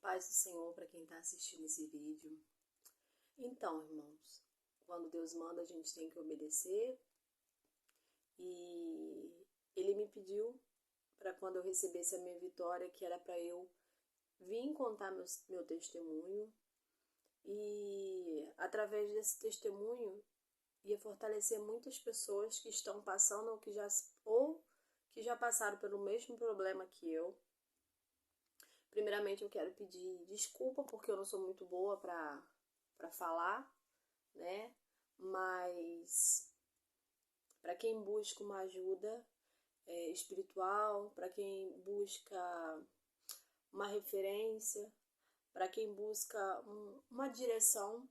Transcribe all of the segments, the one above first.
Paz do Senhor para quem está assistindo esse vídeo. Então, irmãos, quando Deus manda, a gente tem que obedecer. E Ele me pediu para quando eu recebesse a minha vitória, que era para eu vir contar meu testemunho. E através desse testemunho, ia fortalecer muitas pessoas que estão passando ou que já passaram pelo mesmo problema que eu. Primeiramente, eu quero pedir desculpa porque eu não sou muito boa para falar, né? Mas para quem busca uma ajuda espiritual, para quem busca uma referência, para quem busca uma direção,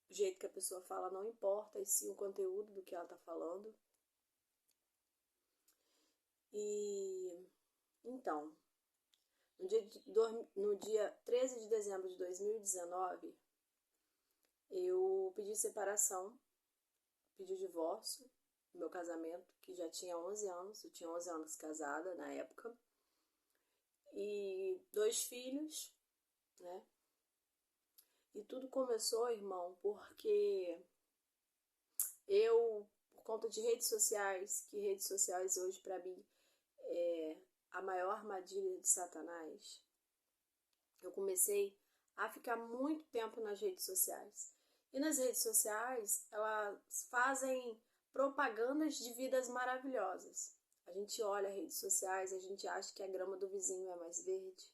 o jeito que a pessoa fala não importa, e sim o conteúdo do que ela está falando. E então, no dia 13 de dezembro de 2019, eu pedi separação, pedi o divórcio do meu casamento, que já tinha 11 anos, eu tinha 11 anos casada na época, e 2 filhos, né? E tudo começou, irmão, porque por conta de redes sociais, que redes sociais hoje para mim é a maior armadilha de Satanás, eu comecei a ficar muito tempo nas redes sociais. E nas redes sociais, elas fazem propagandas de vidas maravilhosas. A gente olha as redes sociais, a gente acha que a grama do vizinho é mais verde.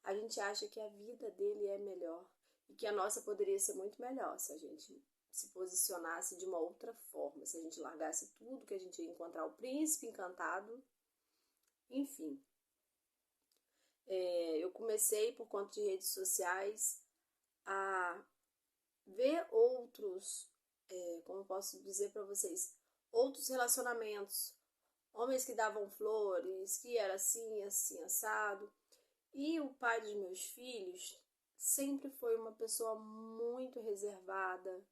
A gente acha que a vida dele é melhor e que a nossa poderia ser muito melhor se a gente se posicionasse de uma outra forma, se a gente largasse tudo, que a gente ia encontrar o príncipe encantado. Enfim, eu comecei, por conta de redes sociais, a ver outros, como eu posso dizer para vocês, outros relacionamentos, homens que davam flores, que era assim, assim, assado. E o pai dos meus filhos sempre foi uma pessoa muito reservada,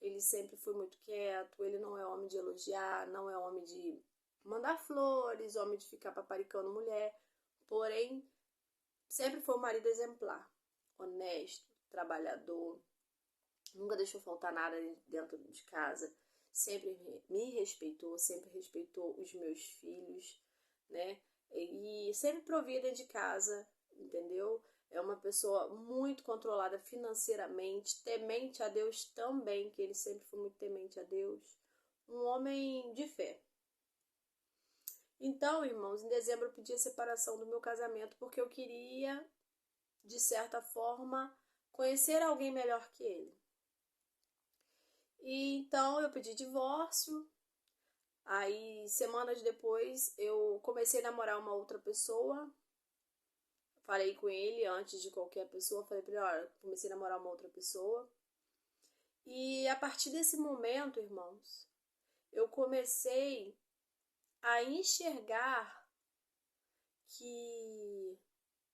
ele sempre foi muito quieto, ele não é homem de elogiar, não é homem de mandar flores, homem de ficar paparicando mulher, porém, sempre foi um marido exemplar, honesto, trabalhador, nunca deixou faltar nada dentro de casa, sempre me respeitou, sempre respeitou os meus filhos, né? E sempre provia dentro de casa, entendeu? É uma pessoa muito controlada financeiramente, temente a Deus também, que ele sempre foi muito temente a Deus. Um homem de fé. Então, irmãos, em dezembro eu pedi a separação do meu casamento porque eu queria, de certa forma, conhecer alguém melhor que ele. E então eu pedi divórcio. Aí, semanas depois, eu comecei a namorar uma outra pessoa. Falei com ele antes de qualquer pessoa. Falei pra ele, olha, comecei a namorar uma outra pessoa. E a partir desse momento, irmãos, eu comecei a enxergar que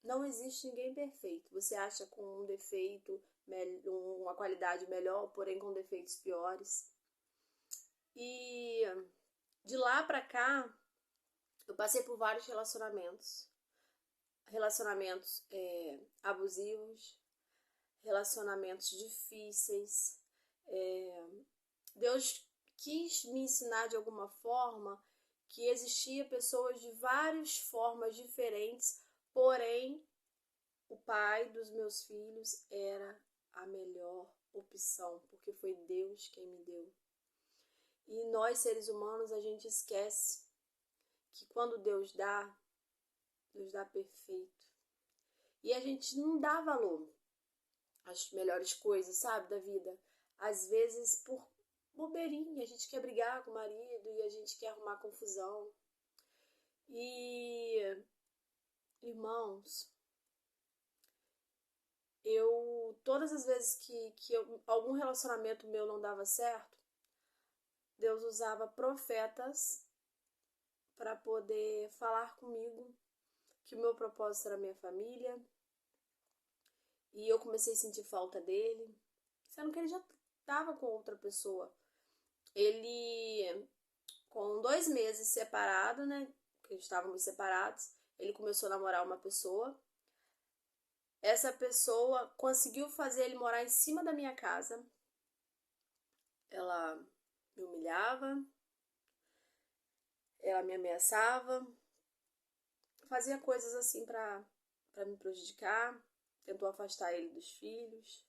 não existe ninguém perfeito. Você acha com um defeito, uma qualidade melhor, porém com defeitos piores. E de lá pra cá, eu passei por vários relacionamentos. Relacionamentos abusivos, relacionamentos difíceis. Deus quis me ensinar de alguma forma que existia pessoas de várias formas diferentes, porém o pai dos meus filhos era a melhor opção, porque foi Deus quem me deu. E nós, seres humanos, a gente esquece que quando Deus dá perfeito. E a gente não dá valor às melhores coisas, sabe, da vida. Às vezes, por bobeirinha, a gente quer brigar com o marido e a gente quer arrumar confusão. E, irmãos, todas as vezes que algum relacionamento meu não dava certo, Deus usava profetas para poder falar comigo que o meu propósito era minha família. E eu comecei a sentir falta dele, sendo que ele já estava com outra pessoa. Ele, com 2 meses separado, né, que estávamos separados, ele começou a namorar uma pessoa. Essa pessoa conseguiu fazer ele morar em cima da minha casa. Ela me humilhava, ela me ameaçava, fazia coisas assim para me prejudicar, tentou afastar ele dos filhos.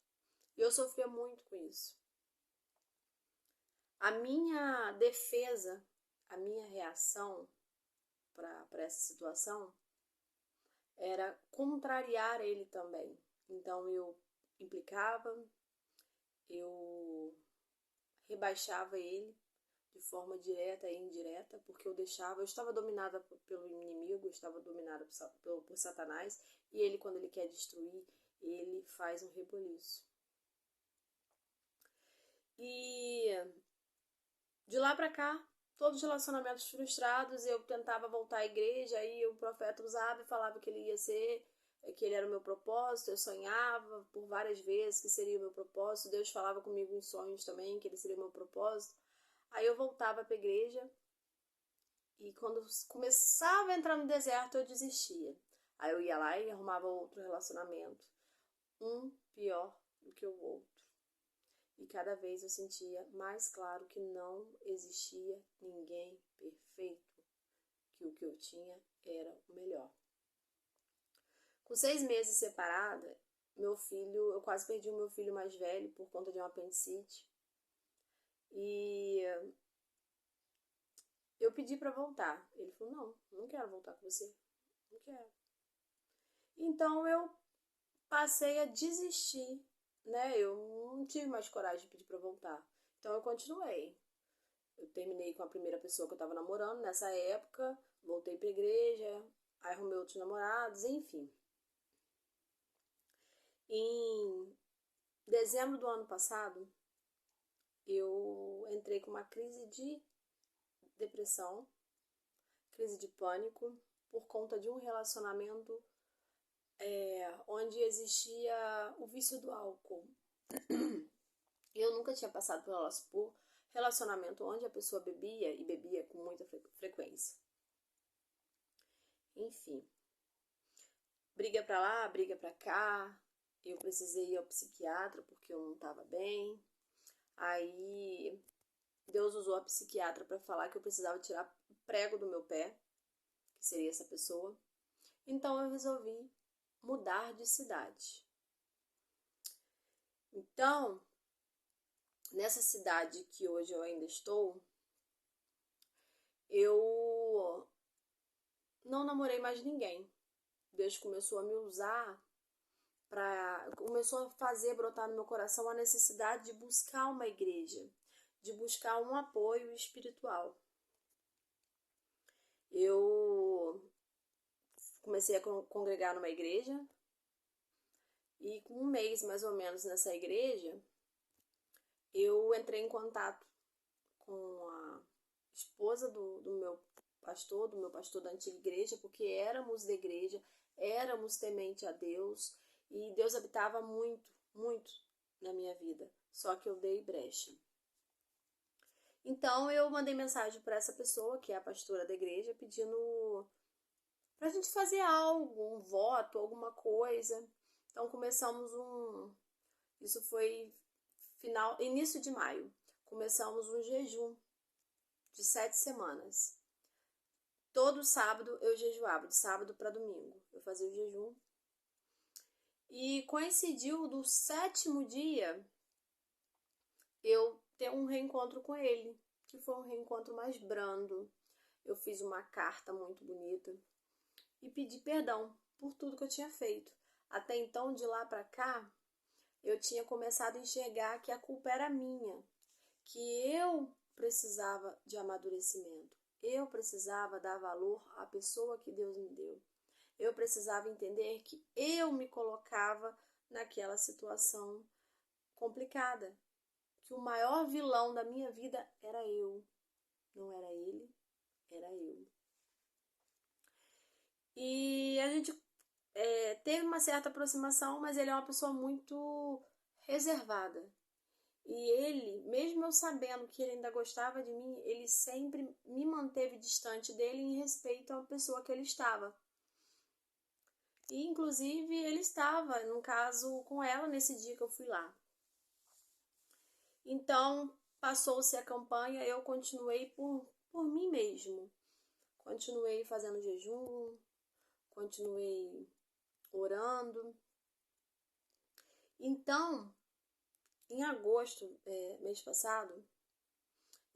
E eu sofria muito com isso. A minha defesa, a minha reação para essa situação era contrariar ele também. Então eu implicava, eu rebaixava ele de forma direta e indireta, porque eu estava dominada pelo inimigo, eu estava dominada por Satanás, e ele, quando ele quer destruir, ele faz um reboliço. E de lá pra cá, todos os relacionamentos frustrados, eu tentava voltar à igreja, aí o profeta usava e falava que ele ia ser, que ele era o meu propósito, eu sonhava por várias vezes que seria o meu propósito, Deus falava comigo em sonhos também que ele seria o meu propósito. Aí eu voltava pra igreja e quando começava a entrar no deserto eu desistia. Aí eu ia lá e arrumava outro relacionamento, um pior do que o outro. E cada vez eu sentia mais claro que não existia ninguém perfeito, que o que eu tinha era o melhor. Com 6 meses separada, eu quase perdi o meu filho mais velho por conta de um apendicite. E eu pedi para voltar. Ele falou, não quero voltar com você, não quero. Então eu passei a desistir, né? Eu não tive mais coragem de pedir para voltar. Então eu continuei. Eu terminei com a primeira pessoa que eu tava namorando nessa época, voltei pra igreja, aí arrumei outros namorados, enfim. Em dezembro do ano passado, eu entrei com uma crise de depressão, crise de pânico, por conta de um relacionamento onde existia o vício do álcool. Eu nunca tinha passado por relacionamento onde a pessoa bebia e bebia com muita frequência. Enfim, briga pra lá, briga pra cá. Eu precisei ir ao psiquiatra porque eu não estava bem. Aí Deus usou a psiquiatra para falar que eu precisava tirar o prego do meu pé, que seria essa pessoa. Então eu resolvi mudar de cidade. Então, nessa cidade que hoje eu ainda estou, eu não namorei mais ninguém. Deus começou a me usar começou a fazer brotar no meu coração a necessidade de buscar uma igreja, de buscar um apoio espiritual. Eu comecei a congregar numa igreja e com um mês mais ou menos nessa igreja, eu entrei em contato com a esposa do meu pastor da antiga igreja, porque éramos da igreja, éramos temente a Deus e Deus habitava muito, muito na minha vida, só que eu dei brecha. Então eu mandei mensagem para essa pessoa, que é a pastora da igreja, pedindo pra gente fazer algo, um voto, alguma coisa. Então começamos isso foi início de maio. Começamos um jejum de 7 semanas. Todo sábado eu jejuava, de sábado para domingo. Eu fazia o jejum. E coincidiu do 7º dia eu ter um reencontro com ele, que foi um reencontro mais brando. Eu fiz uma carta muito bonita e pedi perdão por tudo que eu tinha feito. Até então, de lá para cá, eu tinha começado a enxergar que a culpa era minha, que eu precisava de amadurecimento, eu precisava dar valor à pessoa que Deus me deu. Eu precisava entender que eu me colocava naquela situação complicada, que o maior vilão da minha vida era eu, não era ele, era eu. E a gente teve uma certa aproximação, mas ele é uma pessoa muito reservada. E ele, mesmo eu sabendo que ele ainda gostava de mim, ele sempre me manteve distante dele em respeito à pessoa que ele estava. E, inclusive, ele estava, no caso, com ela nesse dia que eu fui lá. Então, passou-se a campanha, eu continuei por mim mesmo. Continuei fazendo jejum, continuei orando. Então, em agosto, mês passado,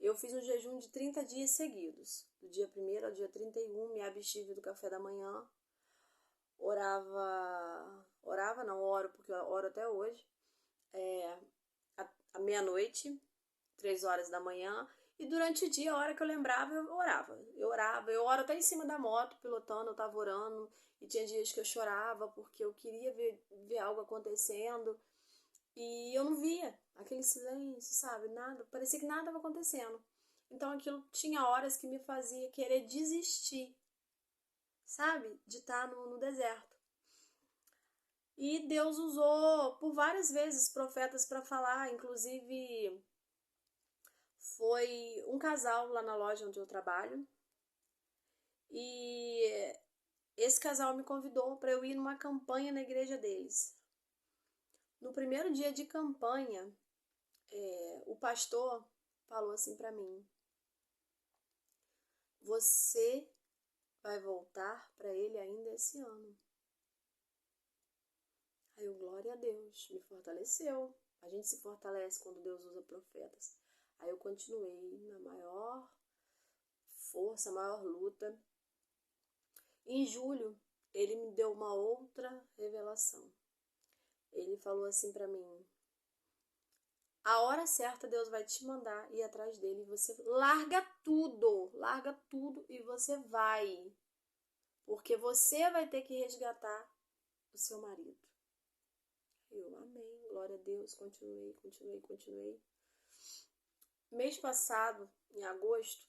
eu fiz um jejum de 30 dias seguidos. Do dia 1º ao dia 31, me abstive do café da manhã. Orava não, oro, porque eu oro até hoje. À meia-noite, 3 horas da manhã. E durante o dia, a hora que eu lembrava, eu orava. Eu oro até em cima da moto, pilotando, eu tava orando. E tinha dias que eu chorava, porque eu queria ver algo acontecendo. E eu não via aquele silêncio, sabe? Nada, parecia que nada estava acontecendo. Então aquilo tinha horas que me fazia querer desistir, sabe? De estar no deserto. E Deus usou por várias vezes profetas para falar, inclusive foi um casal lá na loja onde eu trabalho. E esse casal me convidou para eu ir numa campanha na igreja deles. No primeiro dia de campanha, o pastor falou assim para mim: você vai voltar para ele ainda esse ano. Aí eu, glória a Deus, me fortaleceu. A gente se fortalece quando Deus usa profetas. Aí eu continuei na maior força, maior luta. Em julho, ele me deu uma outra revelação. Ele falou assim para mim: a hora certa Deus vai te mandar ir atrás dele. Você larga tudo e você vai. Porque você vai ter que resgatar o seu marido. Eu, amém, glória a Deus, continuei. Mês passado, em agosto,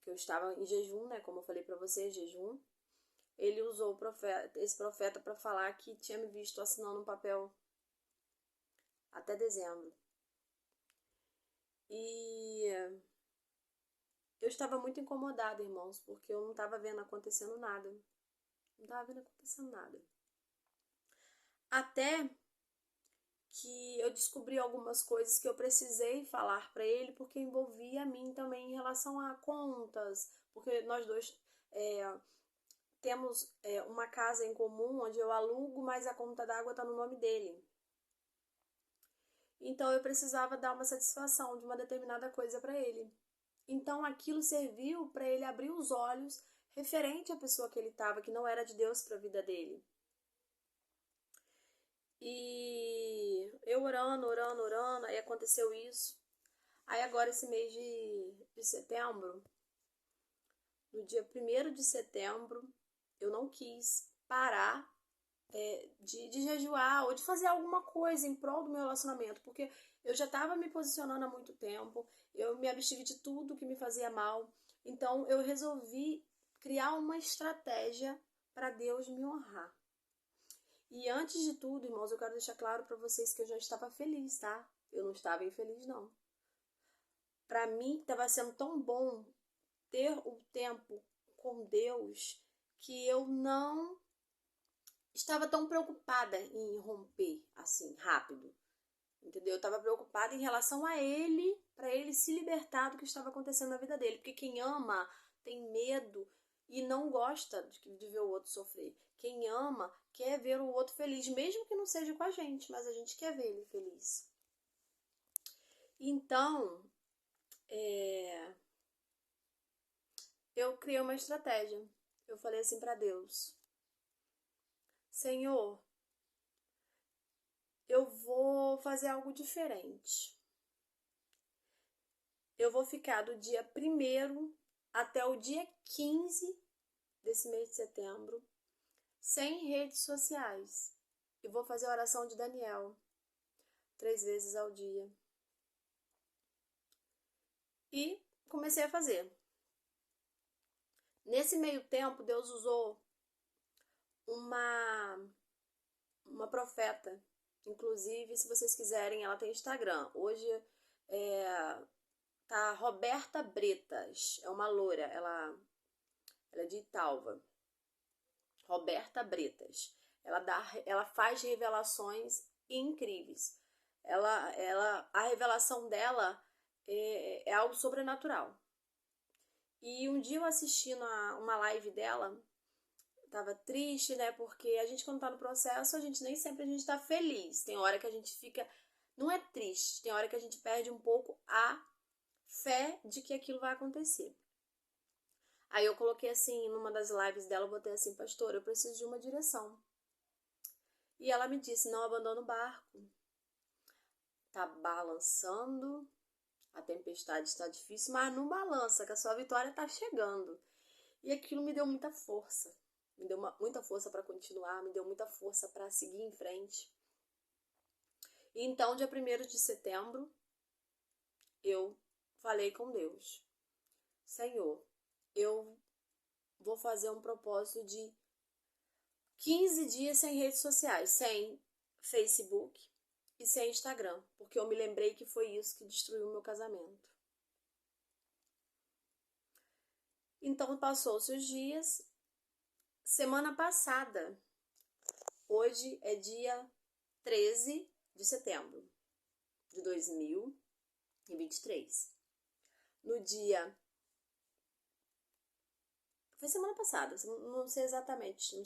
que eu estava em jejum, né, como eu falei pra você, jejum, ele usou esse profeta para falar que tinha me visto assinando um papel até dezembro. E eu estava muito incomodada, irmãos, porque eu não estava vendo acontecendo nada. Não estava vendo acontecendo nada. Até que eu descobri algumas coisas que eu precisei falar para ele, porque envolvia a mim também em relação a contas, porque nós dois temos uma casa em comum onde eu alugo, mas a conta d'água está no nome dele. Então eu precisava dar uma satisfação de uma determinada coisa para ele. Então aquilo serviu para ele abrir os olhos referente à pessoa que ele estava, que não era de Deus para a vida dele. E eu orando, aí aconteceu isso. Aí agora esse mês de setembro, no dia 1º de setembro, eu não quis parar de jejuar ou de fazer alguma coisa em prol do meu relacionamento, porque eu já estava me posicionando há muito tempo, eu me abstive de tudo que me fazia mal, então eu resolvi criar uma estratégia para Deus me honrar. E antes de tudo, irmãos, eu quero deixar claro para vocês que eu já estava feliz, tá? Eu não estava infeliz, não. Para mim, estava sendo tão bom ter o tempo com Deus que eu não estava tão preocupada em romper assim, rápido. Entendeu? Eu estava preocupada em relação a ele, para ele se libertar do que estava acontecendo na vida dele. Porque quem ama tem medo e não gosta de ver o outro sofrer. Quem ama quer ver o outro feliz, mesmo que não seja com a gente, mas a gente quer ver ele feliz. Então, eu criei uma estratégia. Eu falei assim para Deus: Senhor, eu vou fazer algo diferente. Eu vou ficar do dia 1º até o dia 15 desse mês de setembro sem redes sociais. E vou fazer a oração de Daniel 3 vezes ao dia. E comecei a fazer. Nesse meio tempo, Deus usou uma profeta. Inclusive, se vocês quiserem, ela tem Instagram. Hoje tá Roberta Bretas. É uma loura. Ela é de Italva. Roberta Bretas. Ela faz revelações incríveis. A revelação dela é algo sobrenatural. E um dia eu assisti uma live dela, tava triste, né? Porque a gente, quando tá no processo, nem sempre a gente tá feliz. Tem hora que a gente fica, não é triste, tem hora que a gente perde um pouco a fé de que aquilo vai acontecer. Aí eu coloquei assim, numa das lives dela, eu botei assim: pastor, eu preciso de uma direção. E ela me disse: não abandona o barco. Tá balançando, a tempestade está difícil, mas não balança, que a sua vitória tá chegando. E aquilo me deu muita força. Me deu muita força para continuar, me deu muita força para seguir em frente. E então, dia 1º de setembro, eu falei com Deus: Senhor, eu vou fazer um propósito de 15 dias sem redes sociais, sem Facebook e sem Instagram, porque eu me lembrei que foi isso que destruiu o meu casamento. Então, passou-se os dias. Semana passada, hoje é dia 13 de setembro de 2023. No dia... Foi semana passada, não sei exatamente.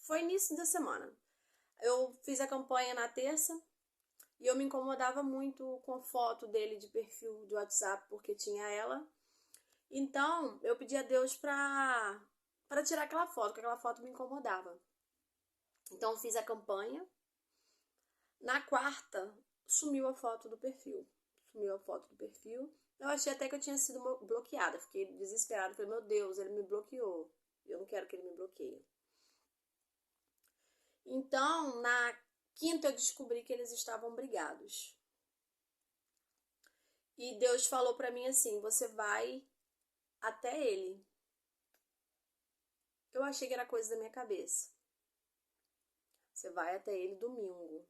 Foi início da semana. Eu fiz a campanha na terça e eu me incomodava muito com a foto dele de perfil de WhatsApp, porque tinha ela. Então, eu pedi a Deus para tirar aquela foto, porque aquela foto me incomodava. Então, eu fiz a campanha. Na quarta, sumiu a foto do perfil. Eu achei até que eu tinha sido bloqueada. Fiquei desesperada. Falei: meu Deus, ele me bloqueou. Eu não quero que ele me bloqueie. Então, na quinta, eu descobri que eles estavam brigados. E Deus falou pra mim assim: você vai até ele. Eu achei que era coisa da minha cabeça. Você vai até ele domingo.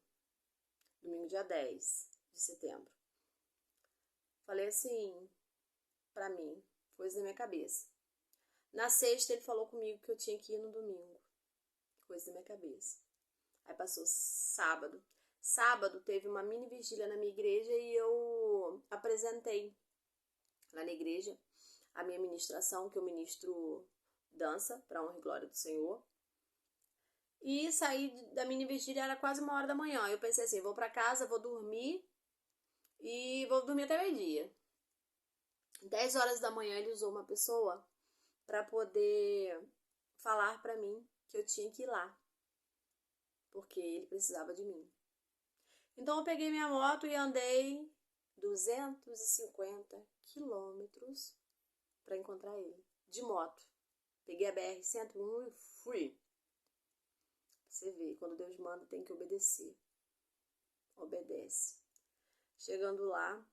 Domingo, dia 10 de setembro. Falei assim pra mim, coisa da minha cabeça. Na sexta, ele falou comigo que eu tinha que ir no domingo. Coisa da minha cabeça. Aí passou sábado. Sábado teve uma mini vigília na minha igreja e eu apresentei lá na igreja a minha ministração, que eu ministro dança para honra e glória do Senhor. E saí da mini vigília, era quase 1h da manhã. Eu pensei assim: vou para casa, vou dormir e vou dormir até meio-dia. 10 horas da manhã ele usou uma pessoa para poder falar para mim que eu tinha que ir lá, porque ele precisava de mim. Então eu peguei minha moto e andei 250 quilômetros para encontrar ele, de moto. Peguei a BR-101 e fui. Você vê, quando Deus manda tem que obedecer. Obedece. Chegando lá,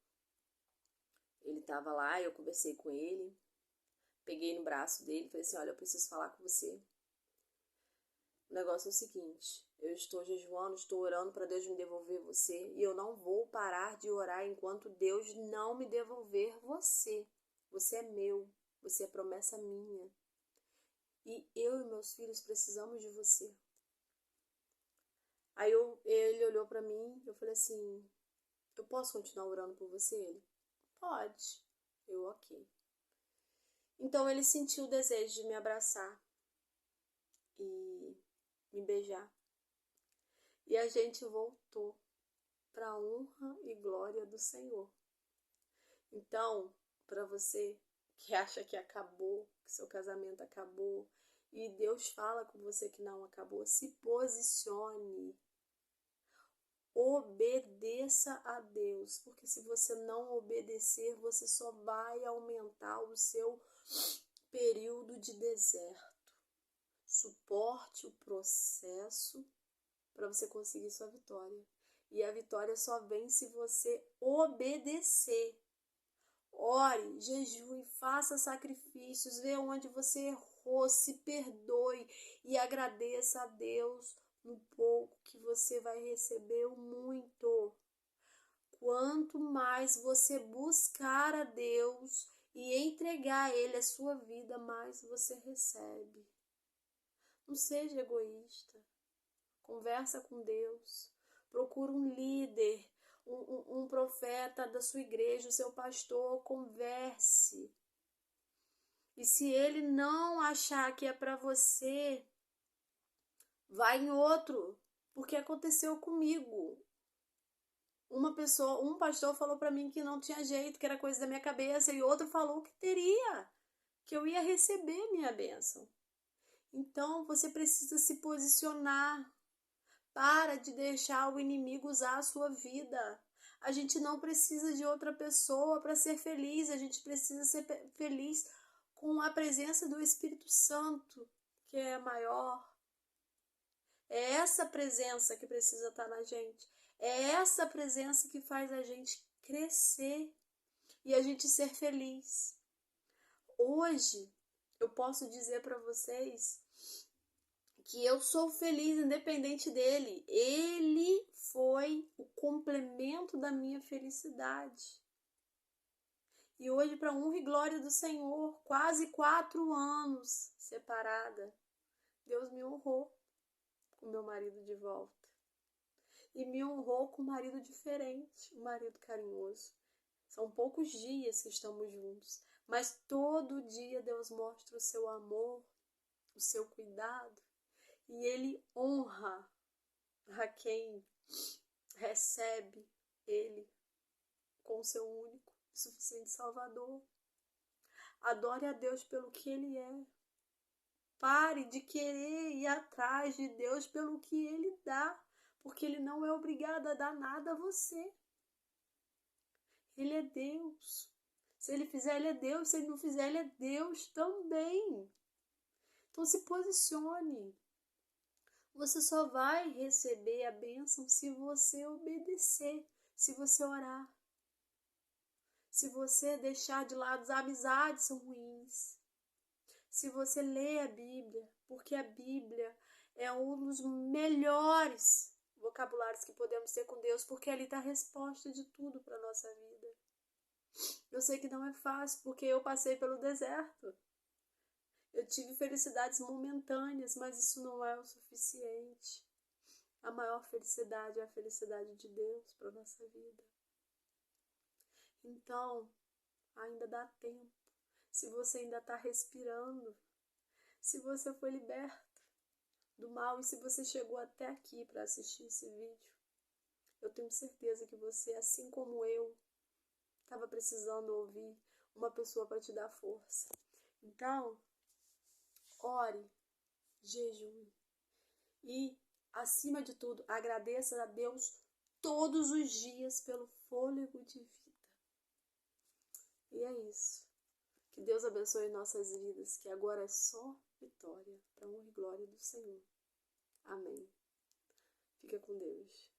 ele tava lá, eu conversei com ele, peguei no braço dele, falei assim: olha, eu preciso falar com você. O negócio é o seguinte: eu estou jejuando, estou orando para Deus me devolver você, e eu não vou parar de orar enquanto Deus não me devolver você. Você é meu, você é promessa minha. E eu e meus filhos precisamos de você. Aí ele olhou para mim, eu falei assim: eu posso continuar orando por você? Ele: pode. Eu: ok. Então ele sentiu o desejo de me abraçar e me beijar. E a gente voltou para a honra e glória do Senhor. Então, para você que acha que acabou, que seu casamento acabou, e Deus fala com você que não acabou, se posicione. Obedeça a Deus, porque se você não obedecer, você só vai aumentar o seu período de deserto. Suporte o processo para você conseguir sua vitória. E a vitória só vem se você obedecer. Ore, jejue, faça sacrifícios, vê onde você errou, se perdoe e agradeça a Deus no pouco que você vai receber o muito. Quanto mais você buscar a Deus e entregar a Ele a sua vida, mais você recebe. Não seja egoísta. Conversa com Deus. Procura um líder, um profeta da sua igreja, o seu pastor. Converse. E se ele não achar que é para você, vai em outro. Porque aconteceu comigo. Um pastor falou para mim que não tinha jeito, que era coisa da minha cabeça, e outro falou que teria, que eu ia receber minha bênção. Então você precisa se posicionar. Para de deixar o inimigo usar a sua vida. A gente não precisa de outra pessoa para ser feliz, a gente precisa ser feliz com a presença do Espírito Santo, que é maior. É essa presença que precisa estar na gente. É essa presença que faz a gente crescer e a gente ser feliz. Hoje, eu posso dizer para vocês que eu sou feliz independente dele. Ele foi o complemento da minha felicidade. E hoje, para honra e glória do Senhor, quase 4 anos separada, Deus me honrou com meu marido de volta. E me honrou com um marido diferente, um marido carinhoso. São poucos dias que estamos juntos, mas todo dia Deus mostra o seu amor, o seu cuidado, e Ele honra a quem recebe Ele com o seu único e suficiente Salvador. Adore a Deus pelo que Ele é. Pare de querer ir atrás de Deus pelo que Ele dá, porque Ele não é obrigado a dar nada a você. Ele é Deus. Se Ele fizer, Ele é Deus. Se Ele não fizer, Ele é Deus também. Então se posicione. Você só vai receber a bênção se você obedecer, se você orar. Se você deixar de lado as amizades são ruins. Se você ler a Bíblia, porque a Bíblia é um dos melhores vocabulários que podemos ter com Deus, porque ali está a resposta de tudo para a nossa vida. Eu sei que não é fácil, porque eu passei pelo deserto. Eu tive felicidades momentâneas, mas isso não é o suficiente. A maior felicidade é a felicidade de Deus para a nossa vida. Então, ainda dá tempo. Se você ainda está respirando, se você foi liberto do mal e se você chegou até aqui para assistir esse vídeo, eu tenho certeza que você, assim como eu, estava precisando ouvir uma pessoa para te dar força. Então, ore, jejue e, acima de tudo, agradeça a Deus todos os dias pelo fôlego de vida. E é isso. Que Deus abençoe nossas vidas, que agora é só vitória, para honra e glória do Senhor. Amém. Fica com Deus.